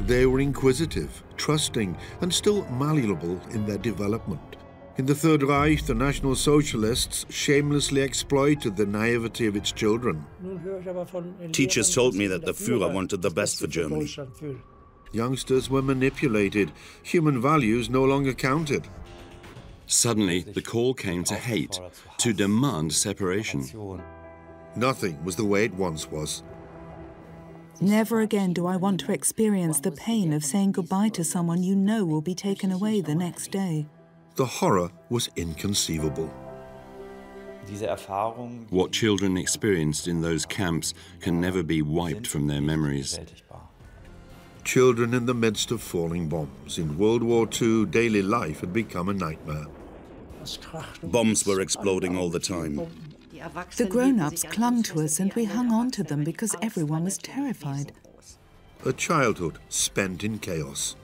They were inquisitive, trusting, and still malleable in their development. In the Third Reich, the National Socialists shamelessly exploited the naivety of its children. Teachers told me that the Führer wanted the best for Germany. Youngsters were manipulated. Human values no longer counted. Suddenly, the call came to hate, to demand separation. Nothing was the way it once was. Never again do I want to experience the pain of saying goodbye to someone you know will be taken away the next day. The horror was inconceivable. What children experienced in those camps can never be wiped from their memories. Children in the midst of falling bombs. In World War II, daily life had become a nightmare. Bombs were exploding all the time. The grown-ups clung to us and we hung on to them because everyone was terrified. A childhood spent in chaos.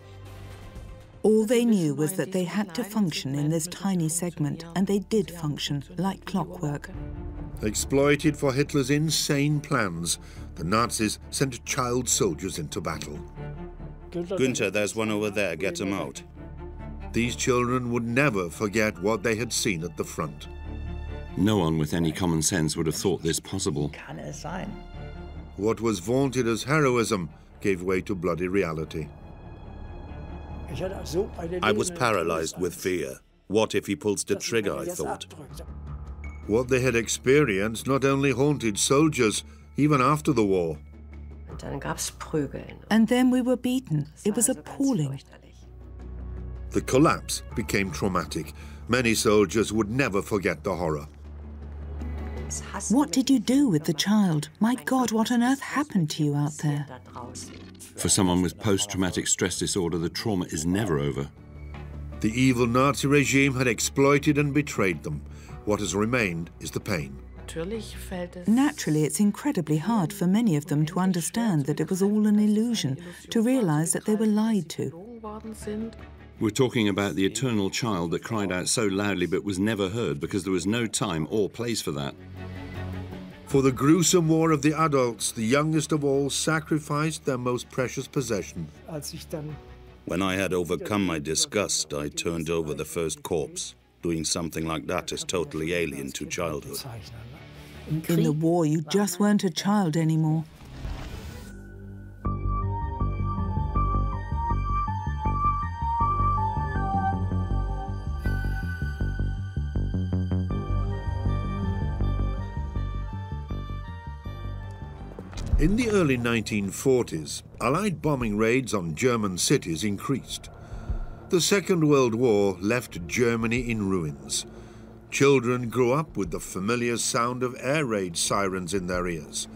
All they knew was that they had to function in this tiny segment, and they did function like clockwork. Exploited for Hitler's insane plans, the Nazis sent child soldiers into battle. Günther, there's one over there. Get him out. These children would never forget what they had seen at the front. No one with any common sense would have thought this possible. What was vaunted as heroism gave way to bloody reality. I was paralyzed with fear. What if he pulls the trigger, I thought. What they had experienced not only haunted soldiers, even after the war. And then we were beaten. It was appalling. The collapse became traumatic. Many soldiers would never forget the horror. What did you do with the child? My God, what on earth happened to you out there? For someone with post-traumatic stress disorder, the trauma is never over. The evil Nazi regime had exploited and betrayed them. What has remained is the pain. Naturally, it's incredibly hard for many of them to understand that it was all an illusion, to realize that they were lied to. We're talking about the eternal child that cried out so loudly but was never heard because there was no time or place for that. For the gruesome war of the adults, the youngest of all sacrificed their most precious possession. When I had overcome my disgust, I turned over the first corpse. Doing something like that is totally alien to childhood. In the war, you just weren't a child anymore. In the early 1940s, Allied bombing raids on German cities increased. The Second World War left Germany in ruins. Children grew up with the familiar sound of air raid sirens in their ears.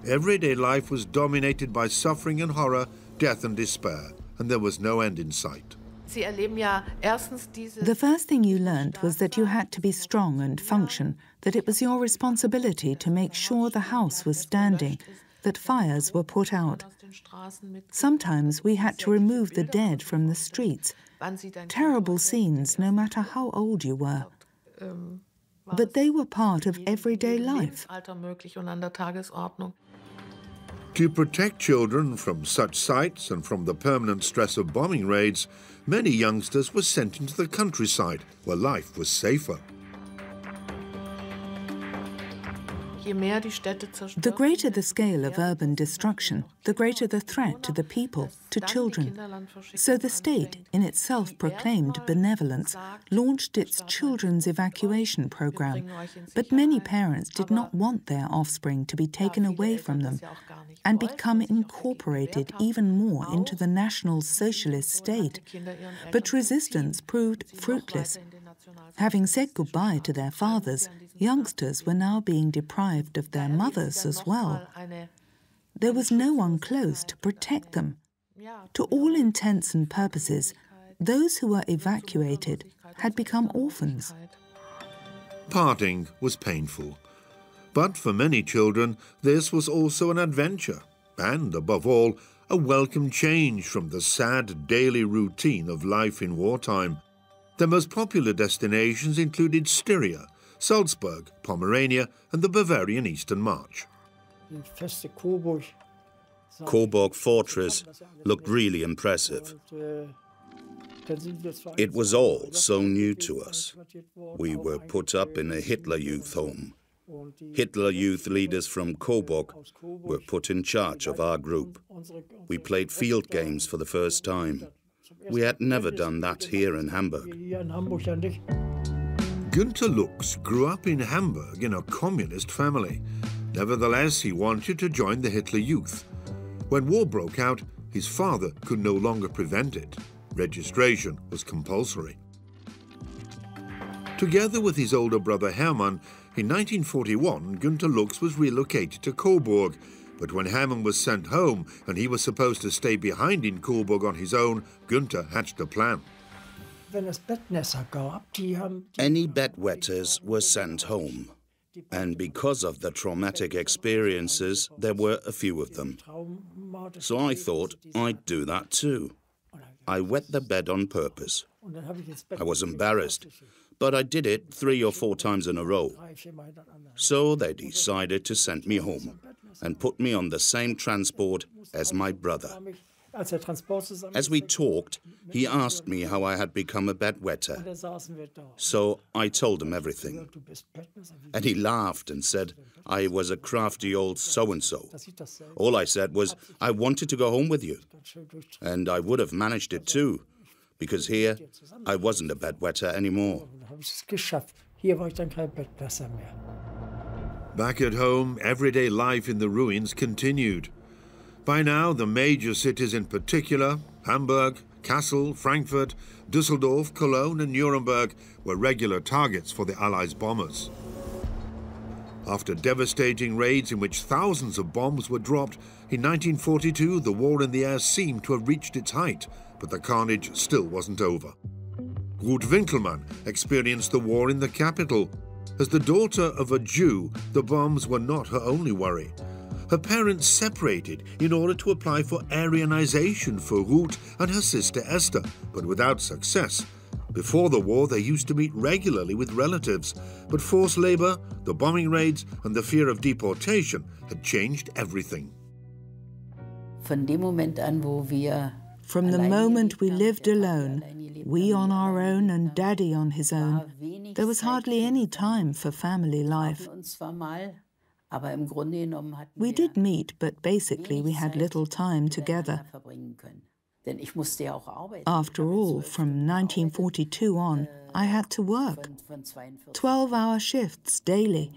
Everyday life was dominated by suffering and horror, death and despair, and there was no end in sight. The first thing you learned was that you had to be strong and function, that it was your responsibility to make sure the house was standing, that fires were put out. Sometimes we had to remove the dead from the streets. Terrible scenes, no matter how old you were. But they were part of everyday life. To protect children from such sights and from the permanent stress of bombing raids, many youngsters were sent into the countryside, where life was safer. The greater the scale of urban destruction, the greater the threat to the people, to children. So the state, in its self-proclaimed benevolence, launched its children's evacuation program. But many parents did not want their offspring to be taken away from them and become incorporated even more into the National Socialist state. But resistance proved fruitless. Having said goodbye to their fathers, youngsters were now being deprived of their mothers as well. There was no one close to protect them. To all intents and purposes, those who were evacuated had become orphans. Parting was painful. But for many children, this was also an adventure, and, above all, a welcome change from the sad daily routine of life in wartime. The most popular destinations included Styria, Salzburg, Pomerania, and the Bavarian Eastern March. Coburg Fortress looked really impressive. It was all so new to us. We were put up in a Hitler Youth home. Hitler Youth leaders from Coburg were put in charge of our group. We played field games for the first time. We had never done that here in Hamburg. Günter Lux grew up in Hamburg in a communist family. Nevertheless, he wanted to join the Hitler Youth. When war broke out, his father could no longer prevent it. Registration was compulsory. Together with his older brother Hermann, in 1941, Günter Lux was relocated to Coburg. But when Hermann was sent home and he was supposed to stay behind in Coburg on his own, Günter hatched a plan. Any bedwetters were sent home. And because of the traumatic experiences, there were a few of them. So I thought I'd do that too. I wet the bed on purpose. I was embarrassed, but I did it 3 or 4 times in a row. So they decided to send me home and put me on the same transport as my brother. As we talked, he asked me how I had become a bedwetter. So I told him everything. And he laughed and said I was a crafty old so-and-so. All I said was I wanted to go home with you. And I would have managed it too, because here I wasn't a bedwetter anymore. Back at home, everyday life in the ruins continued. By now, the major cities in particular, Hamburg, Kassel, Frankfurt, Düsseldorf, Cologne and Nuremberg, were regular targets for the Allies' bombers. After devastating raids in which thousands of bombs were dropped, in 1942 the war in the air seemed to have reached its height, but the carnage still wasn't over. Ruth Winkelmann experienced the war in the capital. As the daughter of a Jew, the bombs were not her only worry. Her parents separated in order to apply for Aryanization for Ruth and her sister Esther, but without success. Before the war, they used to meet regularly with relatives, but forced labor, the bombing raids, and the fear of deportation had changed everything. From the moment we lived alone, we on our own and Daddy on his own, there was hardly any time for family life. We did meet, but basically we had little time together. After all, from 1942 on, I had to work. 12-hour shifts daily.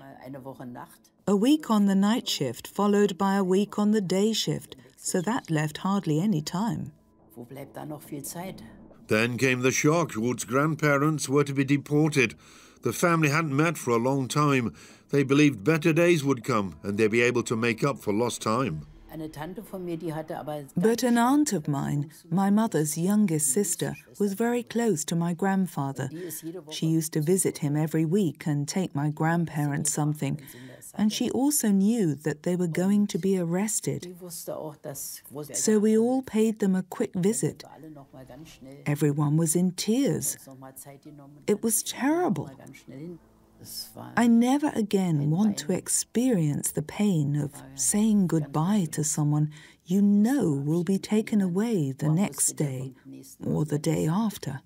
A week on the night shift, followed by a week on the day shift, so that left hardly any time. Then came the shock. Ruth's grandparents were to be deported. The family hadn't met for a long time. They believed better days would come and they'd be able to make up for lost time. But an aunt of mine, my mother's youngest sister, was very close to my grandfather. She used to visit him every week and take my grandparents something. And she also knew that they were going to be arrested. So we all paid them a quick visit. Everyone was in tears. It was terrible. I never again want to experience the pain of saying goodbye to someone you know will be taken away the next day or the day after.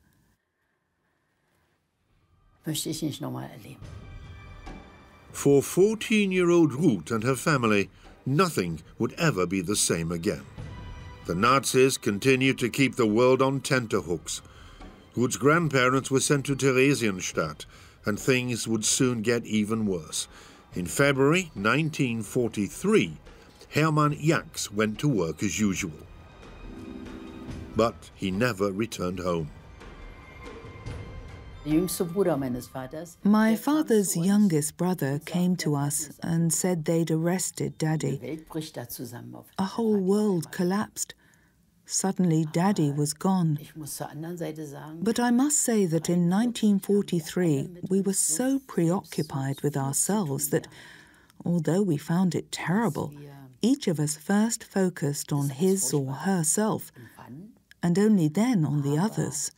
For 14-year-old Ruth and her family, nothing would ever be the same again. The Nazis continued to keep the world on tenterhooks. Ruth's grandparents were sent to Theresienstadt, and things would soon get even worse. In February 1943, Hermann Jax went to work as usual. But he never returned home. My father's youngest brother came to us and said they'd arrested Daddy. A whole world collapsed. Suddenly, Daddy was gone. But I must say that in 1943, we were so preoccupied with ourselves that, although we found it terrible, each of us first focused on his or herself, and only then on the others.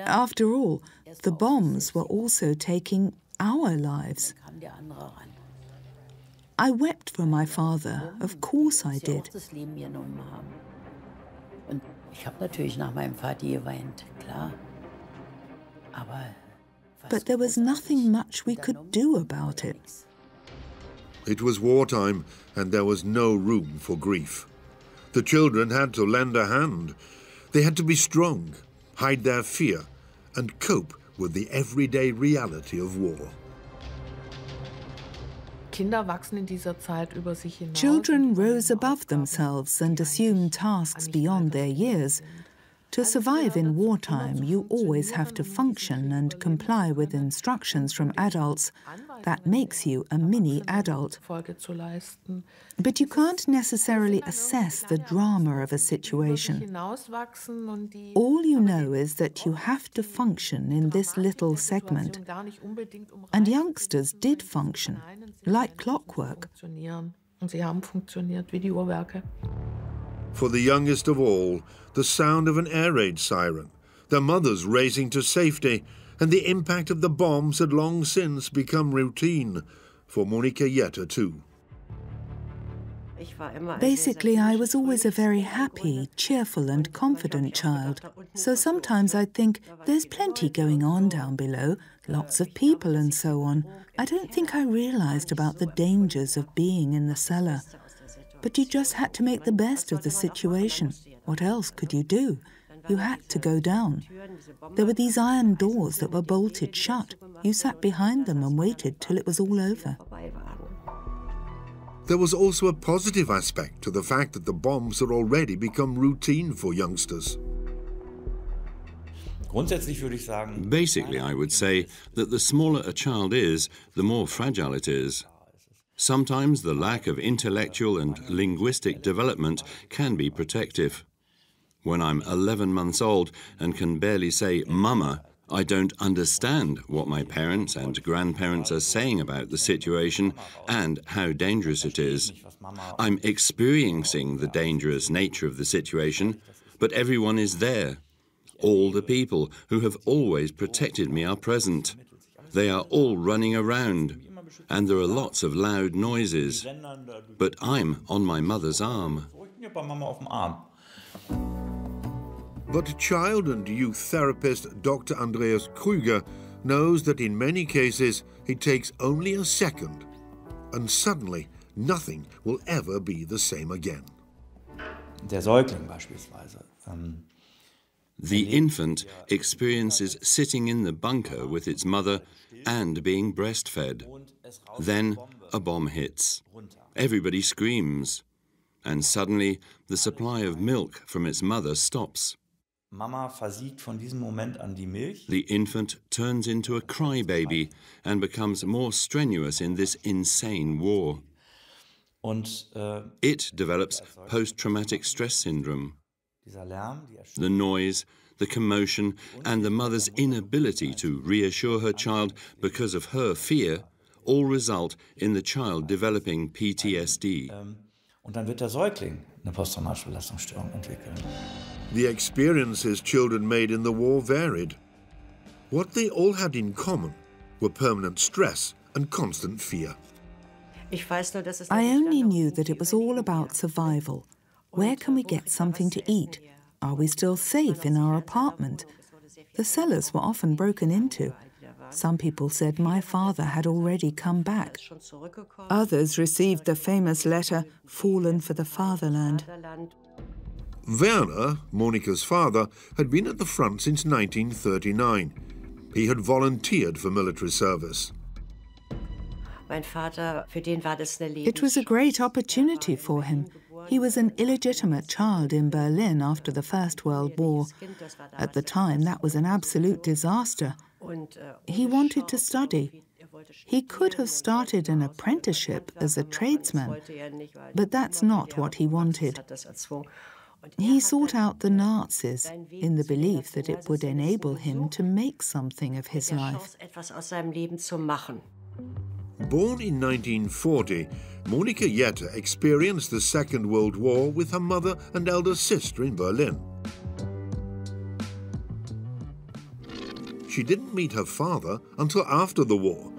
After all, the bombs were also taking our lives. I wept for my father, of course I did. But there was nothing much we could do about it. It was wartime, and there was no room for grief. The children had to lend a hand. They had to be strong, hide their fear, and cope with the everyday reality of war. Children rose above themselves and assumed tasks beyond their years. To survive in wartime, you always have to function and comply with instructions from adults. That makes you a mini-adult. But you can't necessarily assess the drama of a situation. All you know is that you have to function in this little segment. And youngsters did function, like clockwork. For the youngest of all, the sound of an air raid siren, their mothers racing to safety, and the impact of the bombs had long since become routine for Monika Jetter too. Basically, I was always a very happy, cheerful and confident child. So sometimes I'd think, there's plenty going on down below, lots of people and so on. I don't think I realized about the dangers of being in the cellar. But you just had to make the best of the situation. What else could you do? You had to go down. There were these iron doors that were bolted shut. You sat behind them and waited till it was all over. There was also a positive aspect to the fact that the bombs had already become routine for youngsters. Basically, I would say that the smaller a child is, the more fragile it is. Sometimes the lack of intellectual and linguistic development can be protective. When I'm 11 months old and can barely say "mama," I don't understand what my parents and grandparents are saying about the situation and how dangerous it is. I'm experiencing the dangerous nature of the situation, but everyone is there. All the people who have always protected me are present. They are all running around, and there are lots of loud noises. But I'm on my mother's arm. But child and youth therapist Dr. Andreas Krüger knows that in many cases it takes only a second, and suddenly nothing will ever be the same again. The infant experiences sitting in the bunker with its mother and being breastfed. Then a bomb hits. Everybody screams. And suddenly the supply of milk from its mother stops. The infant turns into a crybaby and becomes more strenuous in this insane war. It develops post-traumatic stress syndrome. The noise, the commotion, and the mother's inability to reassure her child because of her fear all result in the child developing PTSD. The experiences children made in the war varied. What they all had in common were permanent stress and constant fear. I only knew that it was all about survival. Where can we get something to eat? Are we still safe in our apartment? The cellars were often broken into. Some people said my father had already come back. Others received the famous letter, "Fallen for the fatherland." Werner, Monika's father, had been at the front since 1939. He had volunteered for military service. It was a great opportunity for him. He was an illegitimate child in Berlin after the First World War. At the time, that was an absolute disaster. He wanted to study. He could have started an apprenticeship as a tradesman, but that's not what he wanted. He sought out the Nazis in the belief that it would enable him to make something of his life. Born in 1940, Monika Jetter experienced the Second World War with her mother and elder sister in Berlin. She didn't meet her father until after the war.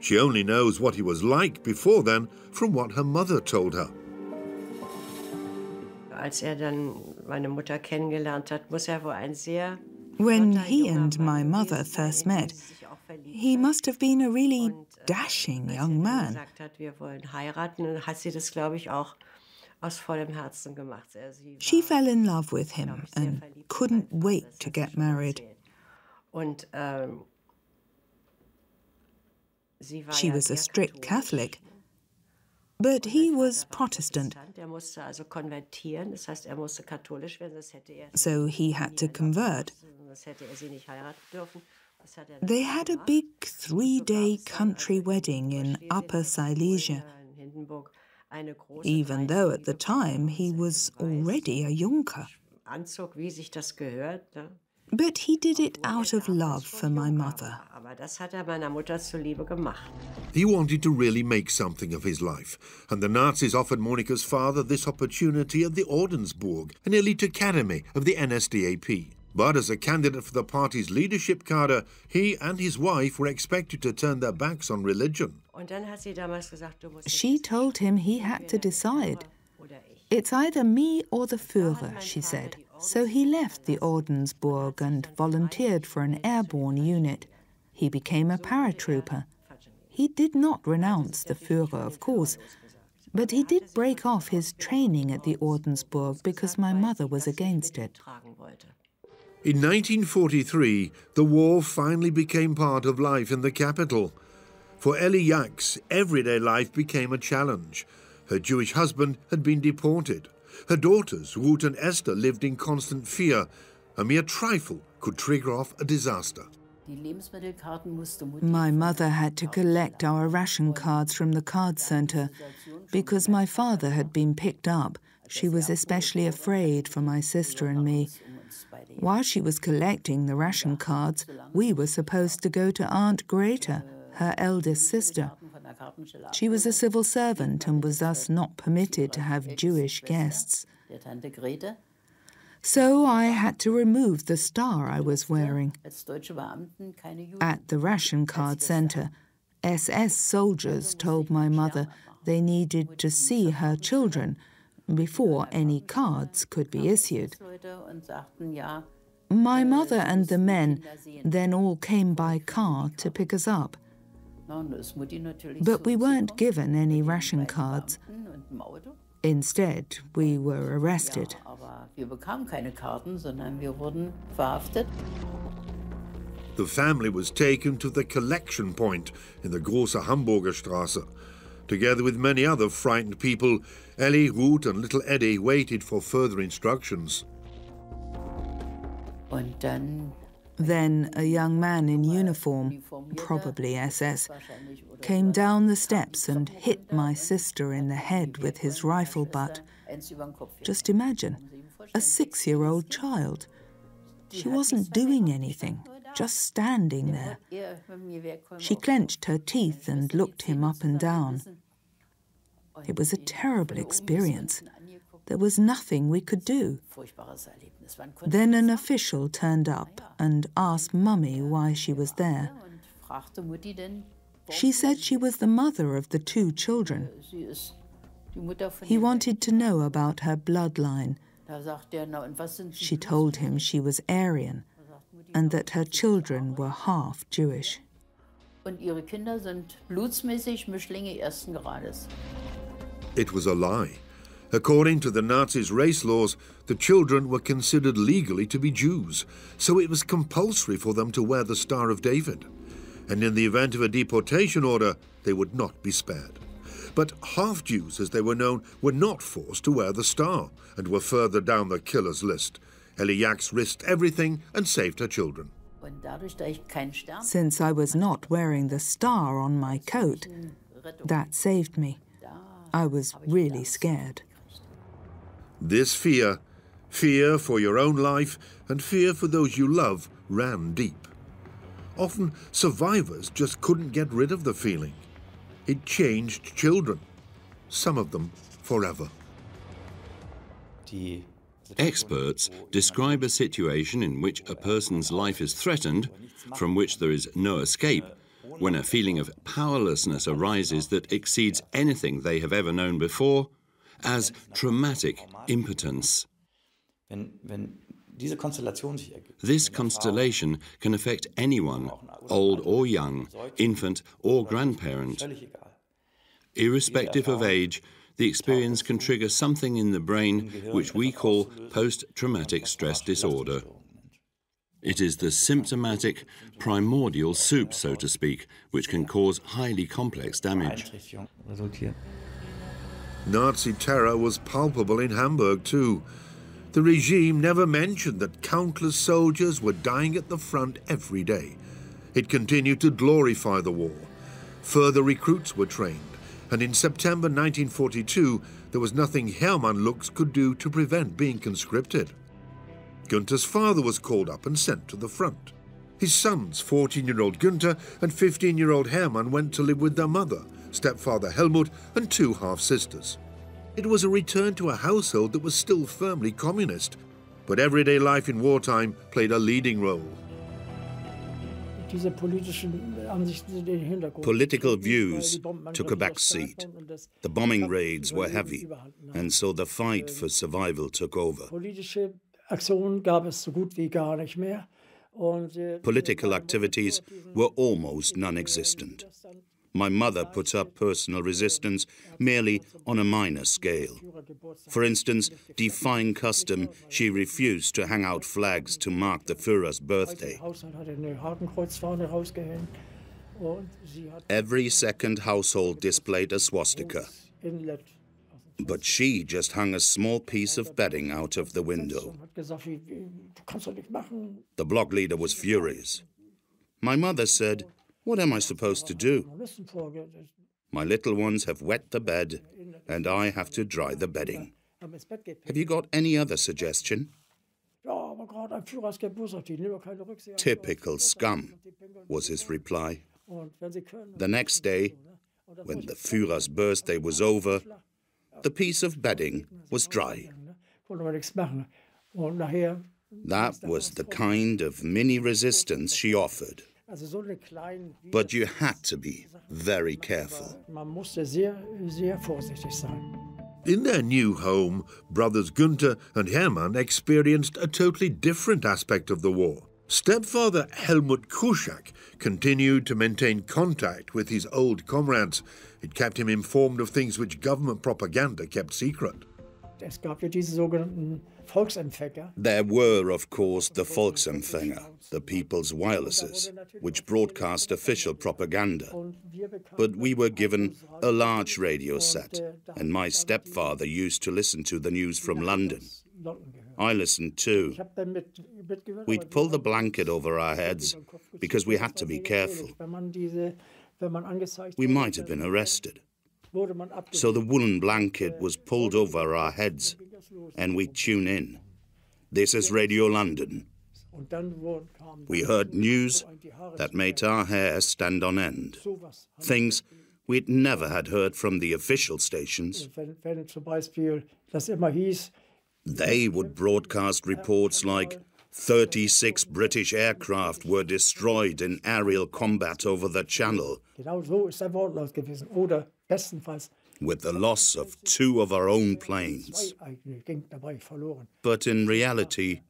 She only knows what he was like before then from what her mother told her. When he and my mother first met, he must have been a really dashing young man. She fell in love with him and couldn't wait to get married. She was a strict Catholic, but he was Protestant, so he had to convert. They had a big 3-day country wedding in Upper Silesia, even though at the time he was already a Junker. But he did it out of love for my mother. He wanted to really make something of his life, and the Nazis offered Monika's father this opportunity at the Ordensburg, an elite academy of the NSDAP. But as a candidate for the party's leadership cadre, he and his wife were expected to turn their backs on religion. She told him he had to decide. It's either me or the Führer, she said. So he left the Ordensburg and volunteered for an airborne unit. He became a paratrooper. He did not renounce the Führer, of course, but he did break off his training at the Ordensburg because my mother was against it. In 1943, the war finally became part of life in the capital. For Ellie Jacks, everyday life became a challenge. Her Jewish husband had been deported. Her daughters, Ruth and Esther, lived in constant fear. A mere trifle could trigger off a disaster. My mother had to collect our ration cards from the card center because my father had been picked up. She was especially afraid for my sister and me. While she was collecting the ration cards, we were supposed to go to Aunt Greta, her eldest sister. She was a civil servant and was thus not permitted to have Jewish guests. So I had to remove the star I was wearing. At the ration card center, SS soldiers told my mother they needed to see her children before any cards could be issued. My mother and the men then all came by car to pick us up. But we weren't given any ration cards. Instead, we were arrested. The family was taken to the collection point in the Große Hamburger Straße. Together with many other frightened people, Ellie, Ruth and little Eddie waited for further instructions. Then a young man in uniform, probably SS, came down the steps and hit my sister in the head with his rifle butt. Just imagine, a 6-year-old child. She wasn't doing anything, just standing there. She clenched her teeth and looked him up and down. It was a terrible experience. There was nothing we could do. Then an official turned up and asked Mummy why she was there. She said she was the mother of the 2 children. He wanted to know about her bloodline. She told him she was Aryan and that her children were half Jewish. It was a lie. According to the Nazis' race laws, the children were considered legally to be Jews, so it was compulsory for them to wear the Star of David. And in the event of a deportation order, they would not be spared. But half-Jews, as they were known, were not forced to wear the star and were further down the killer's list. Ellie Jacks risked everything and saved her children. Since I was not wearing the star on my coat, that saved me. I was really scared. This fear for your own life and fear for those you love, ran deep. Often, survivors just couldn't get rid of the feeling. It changed children, some of them forever. Experts describe a situation in which a person's life is threatened, from which there is no escape, when a feeling of powerlessness arises that exceeds anything they have ever known before, as traumatic impotence. This constellation can affect anyone, old or young, infant or grandparent. Irrespective of age, the experience can trigger something in the brain which we call post-traumatic stress disorder. It is the symptomatic, primordial soup, so to speak, which can cause highly complex damage. Nazi terror was palpable in Hamburg too. The regime never mentioned that countless soldiers were dying at the front every day. It continued to glorify the war. Further recruits were trained, and in September 1942, there was nothing Hermann Lux could do to prevent being conscripted. Günther's father was called up and sent to the front. His sons, 14-year-old Günther and 15-year-old Hermann, went to live with their mother, stepfather Helmut, and two half-sisters. It was a return to a household that was still firmly communist, but everyday life in wartime played a leading role. Political views took a back seat. The bombing raids were heavy, and so the fight for survival took over. Political activities were almost non-existent. My mother put up personal resistance merely on a minor scale. For instance, defying custom, she refused to hang out flags to mark the Führer's birthday. Every second household displayed a swastika. But she just hung a small piece of bedding out of the window. The block leader was furious. My mother said, "What am I supposed to do? My little ones have wet the bed, and I have to dry the bedding. Have you got any other suggestion?" "Typical scum," was his reply. The next day, when the Führer's birthday was over, the piece of bedding was dry. That was the kind of mini-resistance she offered. But you had to be very careful. In their new home, brothers Günther and Hermann experienced a totally different aspect of the war. Stepfather Helmut Kruschak continued to maintain contact with his old comrades. It kept him informed of things which government propaganda kept secret. There were, of course, the Volksempfänger, the people's wirelesses, which broadcast official propaganda. But we were given a large radio set, and my stepfather used to listen to the news from London. I listened too. We'd pull the blanket over our heads because we had to be careful. We might have been arrested. So the woolen blanket was pulled over our heads, and we'd tune in. This is Radio London. We heard news that made our hair stand on end. Things we'd never had heard from the official stations. They would broadcast reports like 36 British aircraft were destroyed in aerial combat over the Channel, with the loss of 2 of our own planes. But in reality,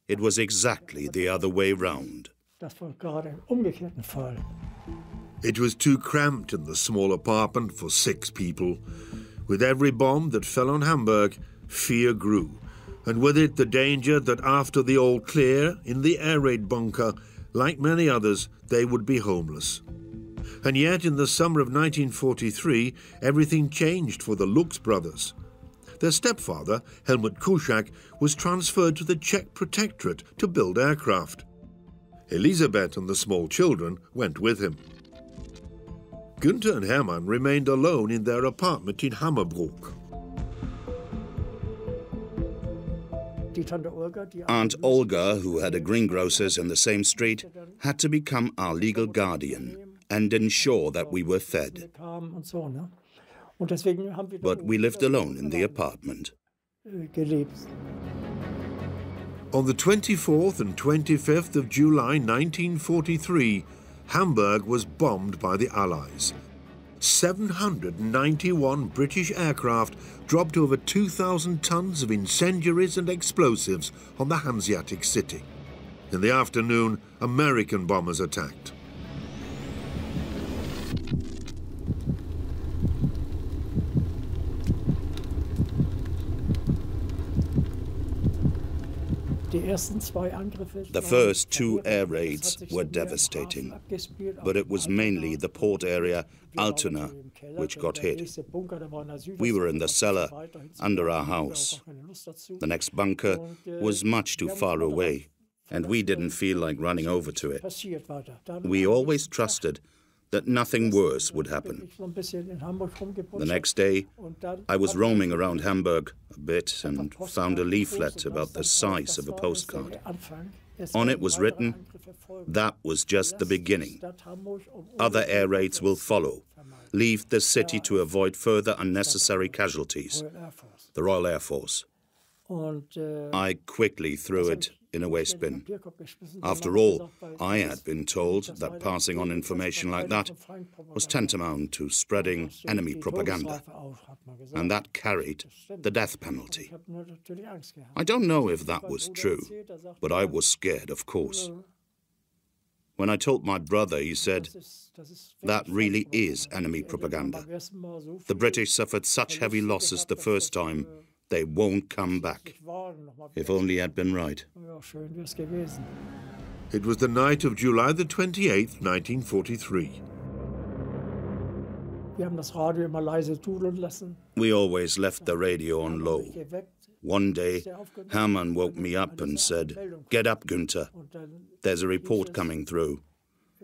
it was exactly the other way round. It was too cramped in the small apartment for 6 people. With every bomb that fell on Hamburg, fear grew, and with it the danger that after the all clear in the air raid bunker, like many others, they would be homeless. And yet in the summer of 1943, everything changed for the Lux brothers. Their stepfather, Helmut Kruschak, was transferred to the Czech Protectorate to build aircraft. Elisabeth and the small children went with him. Günther and Hermann remained alone in their apartment in Hammerbrook. Aunt Olga, who had a greengrocer's in the same street, had to become our legal guardian and ensure that we were fed. But we lived alone in the apartment. On the 24th and 25th of July 1943, Hamburg was bombed by the Allies. 791 British aircraft dropped over 2,000 tons of incendiaries and explosives on the Hanseatic city. In the afternoon, American bombers attacked. The first two air raids were devastating, but it was mainly the port area, Altona, which got hit. We were in the cellar, under our house. The next bunker was much too far away, and we didn't feel like running over to it. We always trusted that nothing worse would happen. The next day, I was roaming around Hamburg a bit and found a leaflet about the size of a postcard. On it was written, "That was just the beginning. Other air raids will follow. Leave the city to avoid further unnecessary casualties. The Royal Air Force." I quickly threw it in a waste bin. After all, I had been told that passing on information like that was tantamount to spreading enemy propaganda, and that carried the death penalty. I don't know if that was true, but I was scared, of course. When I told my brother, he said, "That really is enemy propaganda. The British suffered such heavy losses the first time, they won't come back." If only I'd been right. It was the night of July the 28th, 1943. We always left the radio on low. One day, Hermann woke me up and said, "Get up, Günther. There's a report coming through.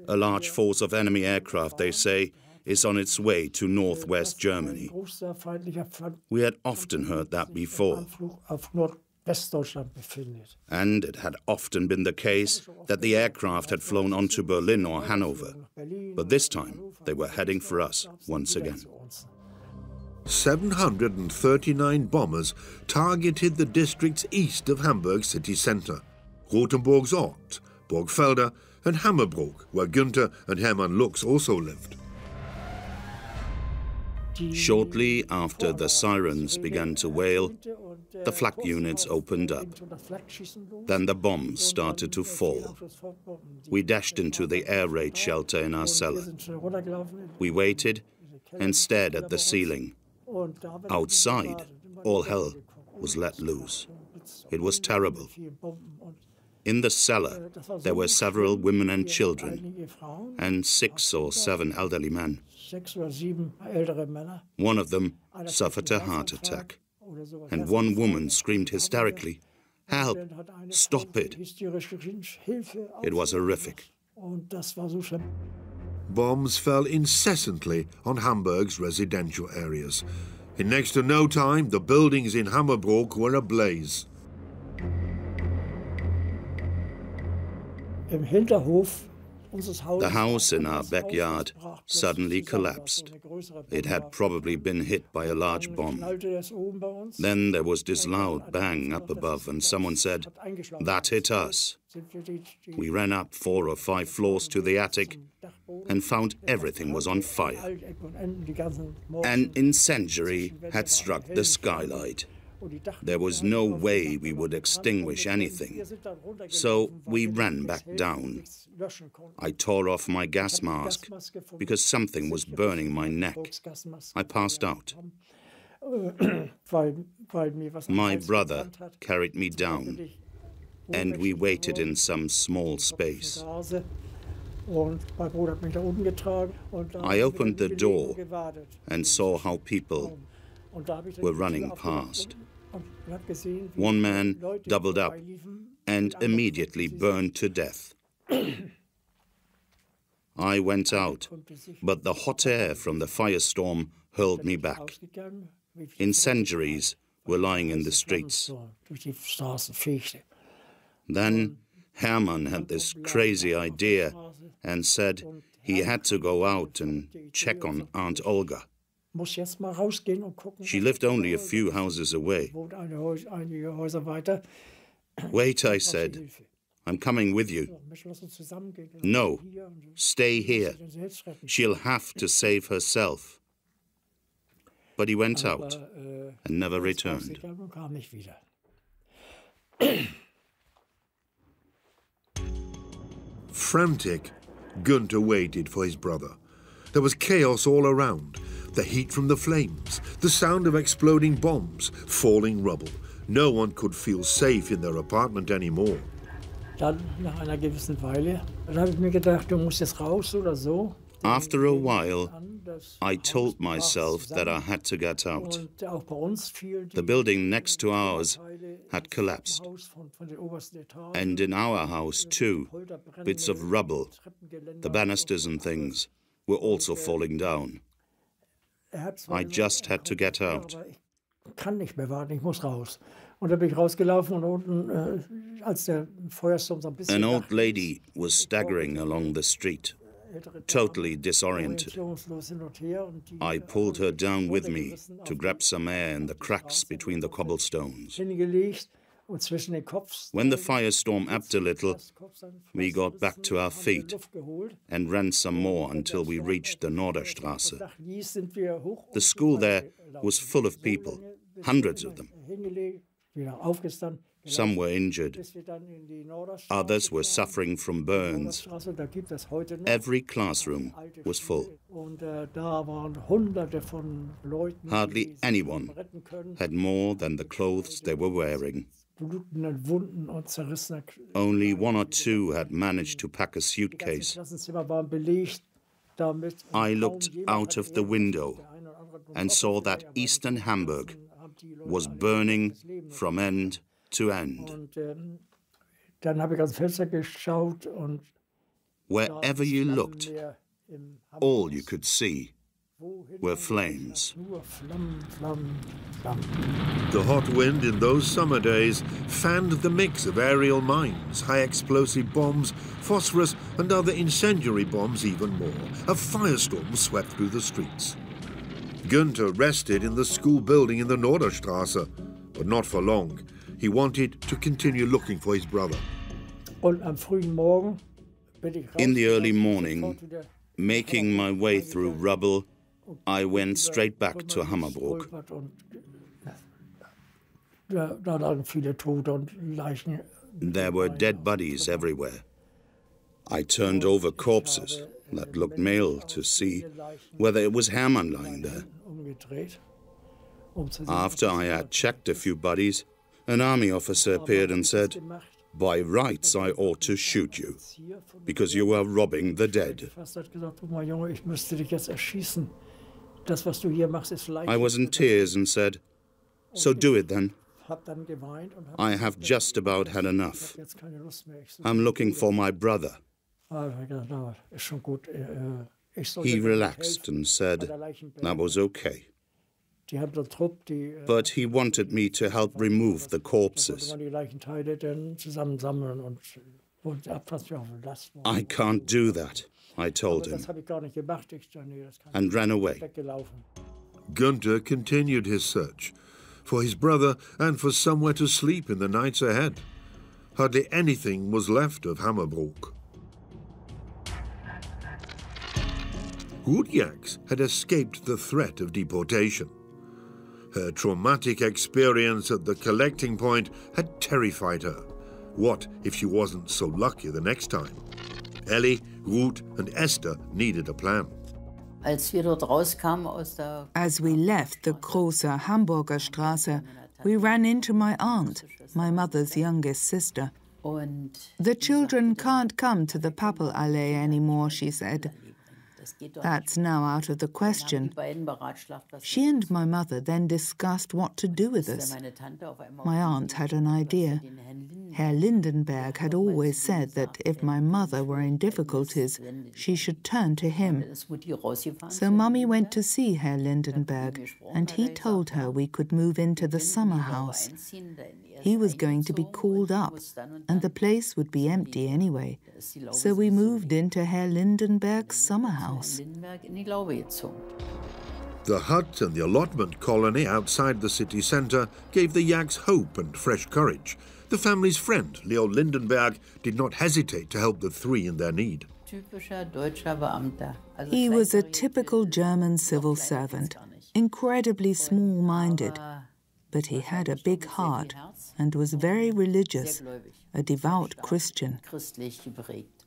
A large force of enemy aircraft, they say, is on its way to northwest Germany." We had often heard that before. And it had often been the case that the aircraft had flown onto Berlin or Hanover. But this time, they were heading for us once again. 739 bombers targeted the districts east of Hamburg city centre, Rothenburg's Ort, Burgfelder and Hammerbrook, where Günther and Hermann Lux also lived. Shortly after the sirens began to wail, the flak units opened up. Then the bombs started to fall. We dashed into the air raid shelter in our cellar. We waited and stared at the ceiling. Outside, all hell was let loose. It was terrible. In the cellar, there were several women and children, and 6 or 7 elderly men. One of them suffered a heart attack, and one woman screamed hysterically, "Help! Stop it!" It was horrific. Bombs fell incessantly on Hamburg's residential areas. In next to no time, the buildings in Hammerbrook were ablaze. The house in our backyard suddenly collapsed. It had probably been hit by a large bomb. Then there was this loud bang up above, and someone said, "That hit us." We ran up 4 or 5 floors to the attic and found everything was on fire. An incendiary had struck the skylight. There was no way we would extinguish anything, so we ran back down. I tore off my gas mask because something was burning my neck. I passed out. My brother carried me down, and we waited in some small space. I opened the door and saw how people were running past. One man doubled up and immediately burned to death. I went out, but the hot air from the firestorm hurled me back. Incendiaries were lying in the streets. Then Hermann had this crazy idea and said he had to go out and check on Aunt Olga. She lived only a few houses away. "Wait," I said. I'm coming with you. No, stay here. She'll have to save herself. But he went out and never returned. Frantic, Günther waited for his brother. There was chaos all around. The heat from the flames, the sound of exploding bombs, falling rubble. No one could feel safe in their apartment anymore. After a while, I told myself that I had to get out. The building next to ours had collapsed. And in our house, too, bits of rubble, the banisters and things, were also falling down. I just had to get out. An old lady was staggering along the street, totally disoriented. I pulled her down with me to grab some air in the cracks between the cobblestones. When the firestorm ebbed a little, we got back to our feet and ran some more until we reached the Norderstrasse. The school there was full of people, hundreds of them. Some were injured. Others were suffering from burns. Every classroom was full. Hardly anyone had more than the clothes they were wearing. Only one or two had managed to pack a suitcase. I looked out of the window and saw that Eastern Hamburg was burning from end to end. Wherever you looked, all you could see were flames. The hot wind in those summer days fanned the mix of aerial mines, high-explosive bombs, phosphorus and other incendiary bombs even more. A firestorm swept through the streets. Günther rested in the school building in the Norderstrasse, but not for long. He wanted to continue looking for his brother. In the early morning, making my way through rubble, I went straight back to Hammerbrook. There were dead bodies everywhere. I turned over corpses that looked male to see whether it was Hermann lying there. After I had checked a few bodies, an army officer appeared and said, "By rights I ought to shoot you, because you are robbing the dead." I was in tears and said, "So do it then. I have just about had enough. I'm looking for my brother." He relaxed and said that was okay. But he wanted me to help remove the corpses. I can't do that, I told him, and ran away. Günther continued his search for his brother and for somewhere to sleep in the nights ahead. Hardly anything was left of Hammerbrook. Ruth Jax had escaped the threat of deportation. Her traumatic experience at the collecting point had terrified her. What if she wasn't so lucky the next time? Ellie, Ruth and Esther needed a plan. As we left the Große Hamburger Straße, we ran into my aunt, my mother's youngest sister. The children can't come to the Pappelallee anymore, she said. That's now out of the question. She and my mother then discussed what to do with us. My aunt had an idea. Herr Lindenberg had always said that if my mother were in difficulties, she should turn to him. So Mummy went to see Herr Lindenberg, and he told her we could move into the summer house. He was going to be called up, and the place would be empty anyway. So we moved into Herr Lindenberg's summer house. The hut and the allotment colony outside the city centre gave the Jags hope and fresh courage. The family's friend, Leo Lindenberg, did not hesitate to help the three in their need. He was a typical German civil servant, incredibly small-minded, but he had a big heart and was very religious, a devout Christian.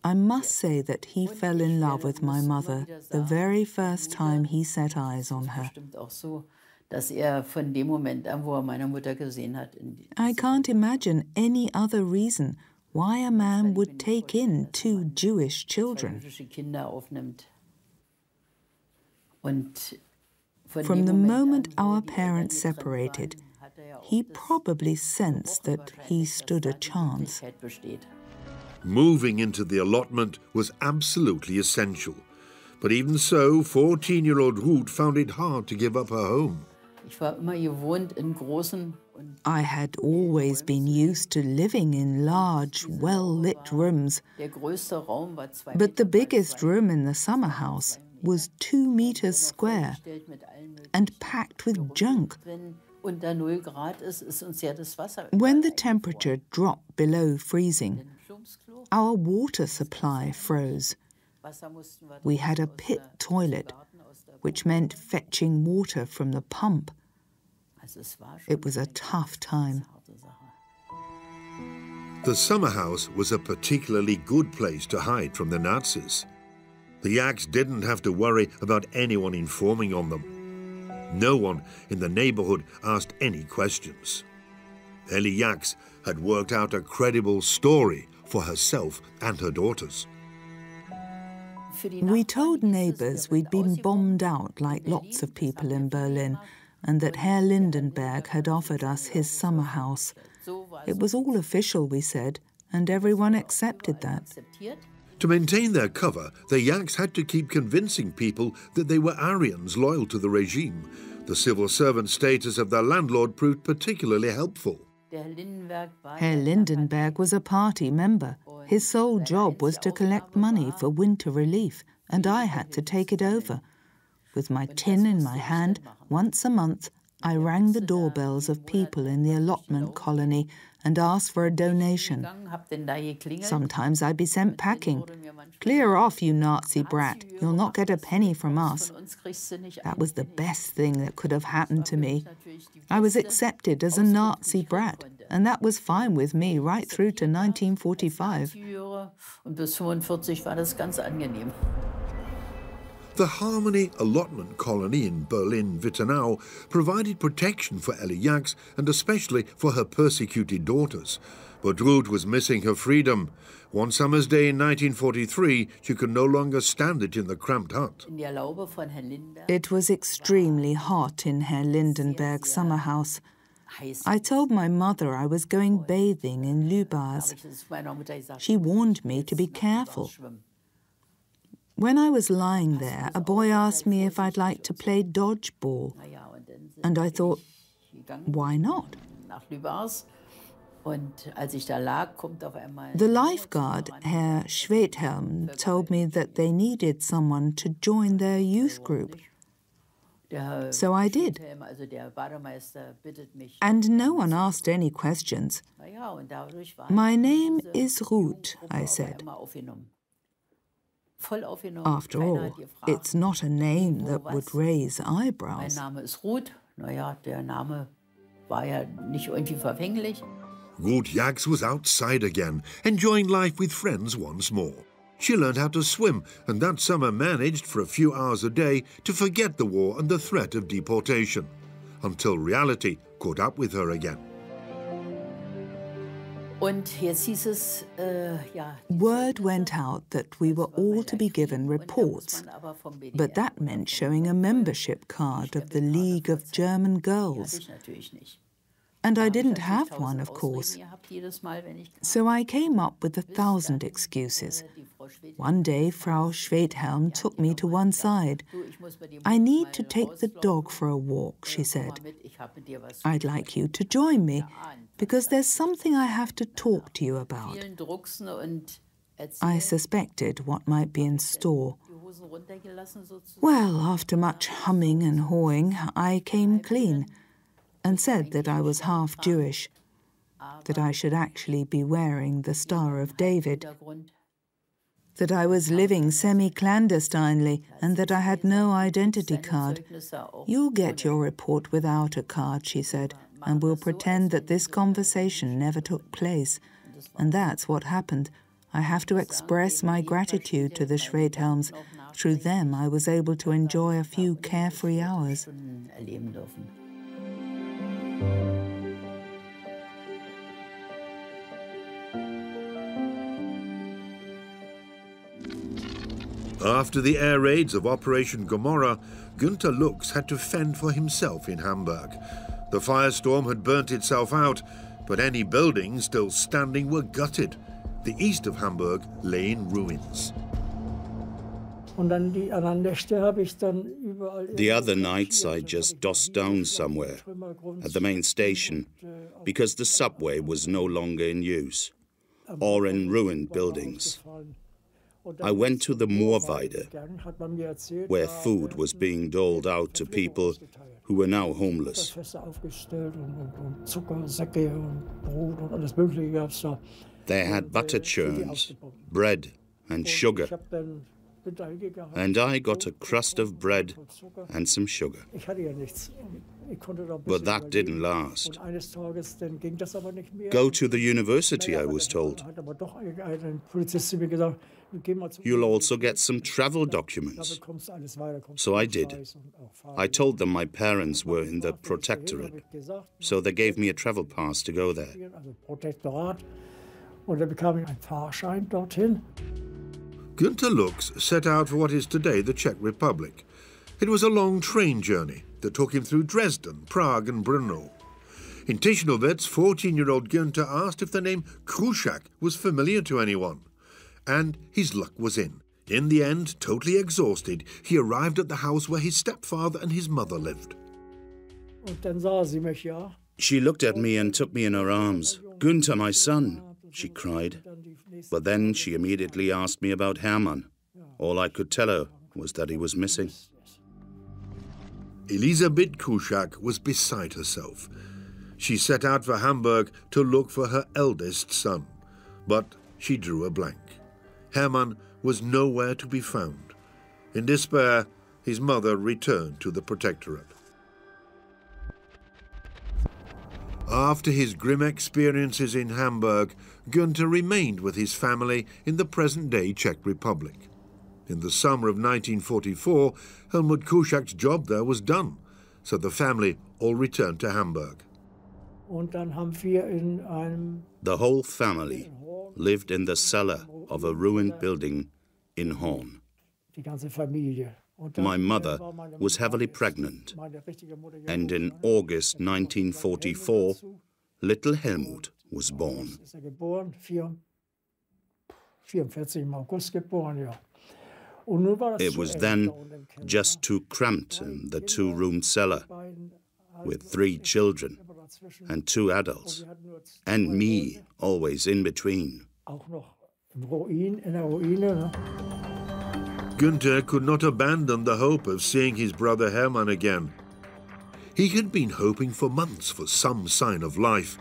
I must say that he fell in love with my mother the very first time he set eyes on her. I can't imagine any other reason why a man would take in 2 Jewish children. From the moment our parents separated, he probably sensed that he stood a chance. Moving into the allotment was absolutely essential. But even so, 14-year-old Ruth found it hard to give up her home. I had always been used to living in large, well-lit rooms, but the biggest room in the summer house was 2 meters square and packed with junk. When the temperature dropped below freezing, our water supply froze. We had a pit toilet, which meant fetching water from the pump. It was a tough time. The summer house was a particularly good place to hide from the Nazis. The Yaks didn't have to worry about anyone informing on them. No one in the neighborhood asked any questions. Ellie Yaks had worked out a credible story for herself and her daughters. We told neighbors we'd been bombed out like lots of people in Berlin, and that Herr Lindenberg had offered us his summer house. It was all official, we said, and everyone accepted that. To maintain their cover, the Yaks had to keep convincing people that they were Aryans loyal to the regime. The civil servant status of their landlord proved particularly helpful. Herr Lindenberg was a party member. His sole job was to collect money for winter relief, and I had to take it over. With my tin in my hand, once a month, I rang the doorbells of people in the allotment colony and asked for a donation. Sometimes I'd be sent packing. "Clear off, you Nazi brat. You'll not get a penny from us." That was the best thing that could have happened to me. I was accepted as a Nazi brat, and that was fine with me right through to 1945. The Harmony allotment colony in Berlin-Wittenau provided protection for Ellie Yaks and especially for her persecuted daughters. But Ruth was missing her freedom. One summer's day in 1943, she could no longer stand it in the cramped hut. It was extremely hot in Herr Lindenberg's summer house. I told my mother I was going bathing in Lübars. She warned me to be careful. When I was lying there, a boy asked me if I'd like to play dodgeball. And I thought, why not? The lifeguard, Herr Schwedhelm, told me that they needed someone to join their youth group. So I did. And no one asked any questions. "My name is Ruth," I said. After all, it's not a name that would raise eyebrows. Ruth Yaks was outside again, enjoying life with friends once more. She learned how to swim, and that summer managed for a few hours a day to forget the war and the threat of deportation, until reality caught up with her again. Word went out that we were all to be given reports, but that meant showing a membership card of the League of German Girls. And I didn't have one, of course. So I came up with 1,000 excuses. One day, Frau Schwedhelm took me to one side. "I need to take the dog for a walk," she said. "I'd like you to join me, because there's something I have to talk to you about." I suspected what might be in store. Well, after much humming and hawing, I came clean and said that I was half Jewish. that I should actually be wearing the Star of David, that I was living semi-clandestinely and that I had no identity card. You'll get your report without a card, she said, and we'll pretend that this conversation never took place. And that's what happened. I have to express my gratitude to the Schwedhelms. Through them, I was able to enjoy a few carefree hours. After the air raids of Operation Gomorrah, Günter Lux had to fend for himself in Hamburg. The firestorm had burnt itself out, but any buildings still standing were gutted. The east of Hamburg lay in ruins. The other nights I just dossed down somewhere, at the main station, because the subway was no longer in use, or in ruined buildings. I went to the Moorweide, where food was being doled out to people who were now homeless. They had butter churns, bread and sugar, and I got a crust of bread and some sugar. But that didn't last. Go to the university, I was told. You'll also get some travel documents. So I did. I told them my parents were in the Protectorate, so they gave me a travel pass to go there. Günter Lux set out for what is today the Czech Republic. It was a long train journey that took him through Dresden, Prague and Brno. In Tischnowitz, 14-year-old Günter asked if the name Krušák was familiar to anyone. And his luck was in. In the end, totally exhausted, he arrived at the house where his stepfather and his mother lived. She looked at me and took me in her arms. "Günter, my son," she cried. But then she immediately asked me about Hermann. All I could tell her was that he was missing. Elisabeth Krušák was beside herself. She set out for Hamburg to look for her eldest son. But she drew a blank. Hermann was nowhere to be found. In despair, his mother returned to the Protectorate. After his grim experiences in Hamburg, Günter remained with his family in the present-day Czech Republic. In the summer of 1944, Helmut Krušák's job there was done, so the family all returned to Hamburg. The whole family lived in the cellar of a ruined building in Horn. My mother was heavily pregnant, and in August 1944, little Helmut was born. It was then just too cramped in the two-room cellar, with 3 children and 2 adults, and me always in between. Günter could not abandon the hope of seeing his brother Hermann again. He had been hoping for months for some sign of life,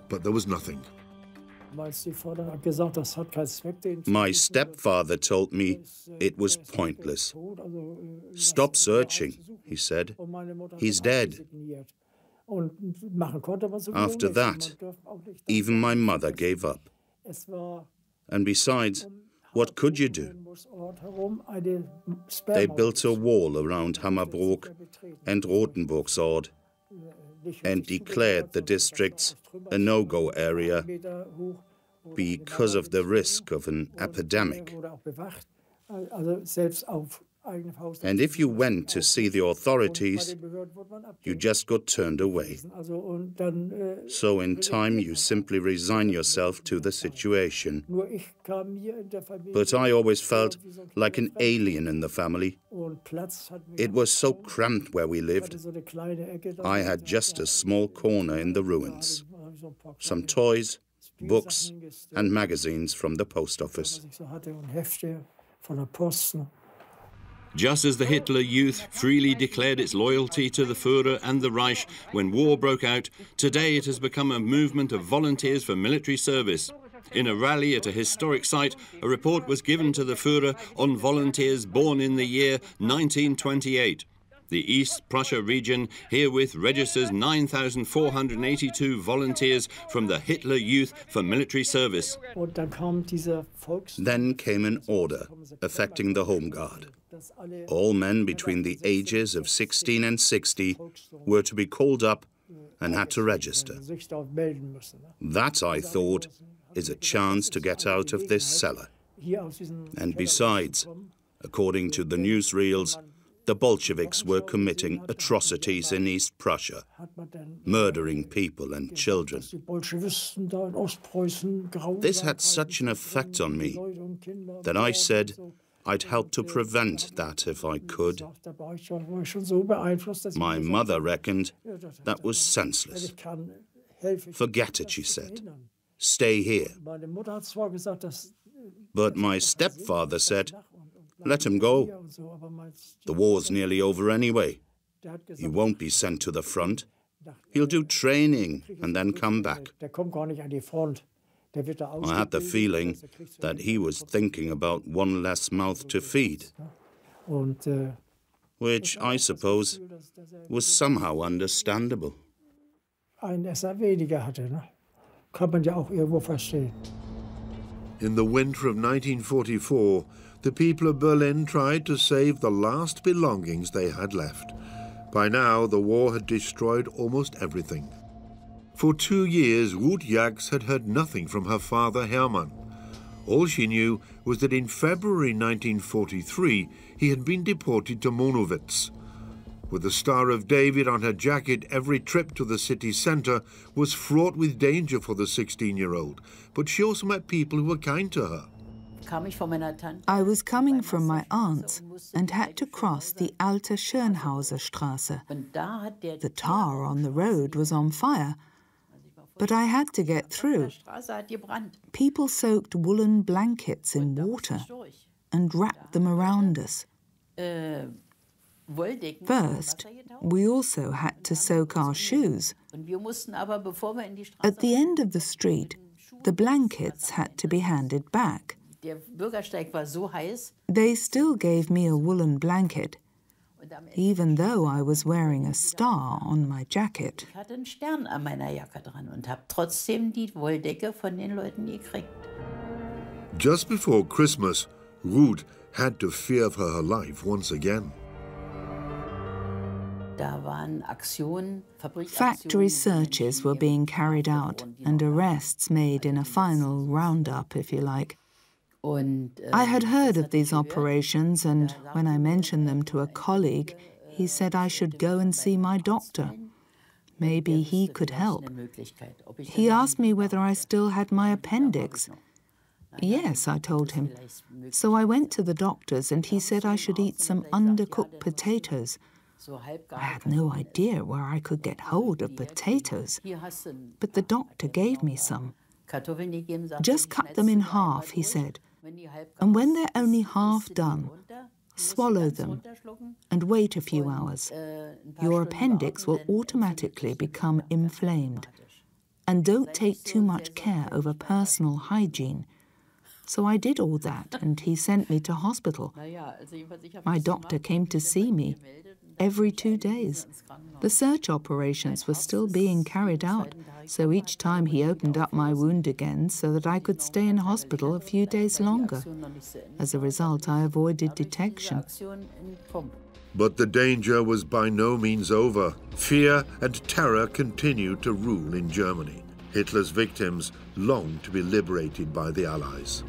but there was nothing. My stepfather told me it was pointless. "Stop searching," he said. "He's dead." After that, even my mother gave up. And besides, what could you do? They built a wall around Hammerbrook and Rothenburgsort and declared the districts a no-go area because of the risk of an epidemic. And if you went to see the authorities, you just got turned away. So in time, you simply resign yourself to the situation. But I always felt like an alien in the family. It was so cramped where we lived. I had just a small corner in the ruins. Some toys, books, and magazines from the post office. Just as the Hitler Youth freely declared its loyalty to the Führer and the Reich when war broke out, today it has become a movement of volunteers for military service. In a rally at a historic site, a report was given to the Führer on volunteers born in the year 1928. The East Prussia region herewith registers 9,482 volunteers from the Hitler Youth for military service. Then came an order affecting the Home Guard. All men between the ages of 16 and 60 were to be called up and had to register. That, I thought, is a chance to get out of this cellar. And besides, according to the newsreels, the Bolsheviks were committing atrocities in East Prussia, murdering people and children. This had such an effect on me that I said I'd help to prevent that if I could. My mother reckoned that was senseless. Forget it, she said. Stay here. But my stepfather said, let him go. The war's nearly over anyway. He won't be sent to the front. He'll do training and then come back. I had the feeling that he was thinking about one less mouth to feed, which I suppose was somehow understandable. In the winter of 1944, the people of Berlin tried to save the last belongings they had left. By now, the war had destroyed almost everything. For 2 years, Ruth Jax had heard nothing from her father, Hermann. All she knew was that in February 1943, he had been deported to Monowitz. With the Star of David on her jacket, every trip to the city centre was fraught with danger for the 16-year-old, but she also met people who were kind to her. I was coming from my aunt's and had to cross the Alte Schönhauser Straße. The tar on the road was on fire, but I had to get through. People soaked woolen blankets in water and wrapped them around us. First, we also had to soak our shoes. At the end of the street, the blankets had to be handed back. They still gave me a woolen blanket, even though I was wearing a star on my jacket. Just before Christmas, Ruth had to fear for her life once again. Factory searches were being carried out and arrests made in a final roundup, if you like. I had heard of these operations, and when I mentioned them to a colleague, he said I should go and see my doctor. Maybe he could help. He asked me whether I still had my appendix. Yes, I told him. So I went to the doctor's and he said I should eat some undercooked potatoes. I had no idea where I could get hold of potatoes, but the doctor gave me some. Just cut them in half, he said, and when they're only half done, swallow them and wait a few hours. Your appendix will automatically become inflamed. And don't take too much care over personal hygiene. So I did all that, and he sent me to hospital. My doctor came to see me every 2 days. The search operations were still being carried out, so each time he opened up my wound again so that I could stay in hospital a few days longer. As a result, I avoided detection. But the danger was by no means over. Fear and terror continued to rule in Germany. Hitler's victims longed to be liberated by the Allies.